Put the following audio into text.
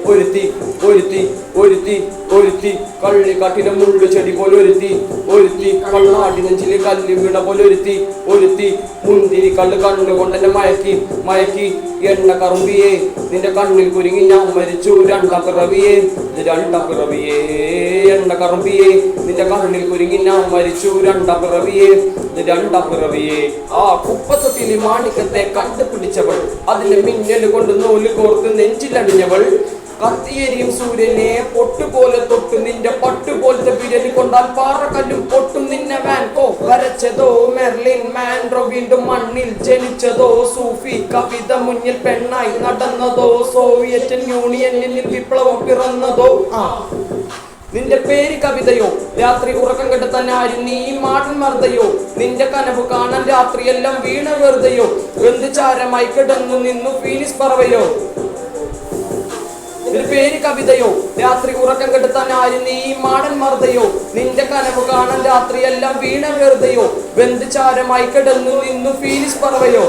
ഒരുത്തി ഒരുത്തി ഒരുത്തി ഒരുത്തി കള്ളിക്കാട്ടിലെ മുള്ളു ചെടി പോലെ ഒരുത്തി ഒരുത്തി കള്ളാടി നെഞ്ചിലെ കല്ല് വീണ പോലെ ഒരുത്തി ഒരുത്തി മുന്തിരി കള്ള് കണ്ണുകൊണ്ടെന്നെ മയക്കി മയക്കി എണ്ണ കറുമ്പിയേ നിന്റെ കണ്ണിൽ കുരുങ്ങി ഞാൻ മരിച്ചു രണ്ടാം പിറവിയേ രണ്ടാം പിറവിയേ എണ്ണ കറുമ്പിയേ നിന്റെ കണ്ണിൽ കുരുങ്ങി ഞാൻ മരിച്ചു രണ്ടാം പിറവിയേ രണ്ടാം പിറവിയേ ആ കുപ്പത്തൊട്ടിലെ മാണിക്കത്തെ കണ്ടുപിടിച്ചവൾ അതിലെ മിന്നൽ കൊണ്ട് നൂല് കോർത്ത് നെഞ്ചിലണിഞ്ഞവൾ കത്തിയേരിയും സൂര്യനെ പൊട്ടുപോലെ തൊട്ടു നിന്റെ പട്ടുപോലത്തെ വിരലി കൊണ്ടാൽ പാറക്കല്ലും പൊട്ടും നിന്നെ വാൻകോ വരച്ചതോ മെർലിൻ മാൻഡ്രോ വീണ്ടും മണ്ണിൽ ജനിച്ചതോ സൂഫി കവിത മുന്നിൽ പെണ്ണായി നടന്നതോ സോവിയറ്റ് യൂണിയനിൽ വിപ്ലവം പിറന്നതോ നിന്റെ പേര് കവിതയോ രാത്രി ഉറക്കം കെട്ടുത്താൻ ആരും നീ മാടൻ മർദ്ദയോ നിന്റെ കനവ് കാണാൻ രാത്രിയെല്ലാം വീണ വെറുതെയോ എന്ത് ചാരമായി കിടന്നു നിന്നു ഫീനിസ് പറവയോ നിന്റെ പേര് കവിതയോ രാത്രി ഉറക്കം കെടുത്താൻ ആരും നീ മാടൻ മർദ്ദയോ നിന്റെ കനവ് കാണാൻ രാത്രിയെല്ലാം വീണ വെറുതെയോ ബന്ധുചാരമായി കിടന്നു നിന്നു ഫീനിസ് പറവയോ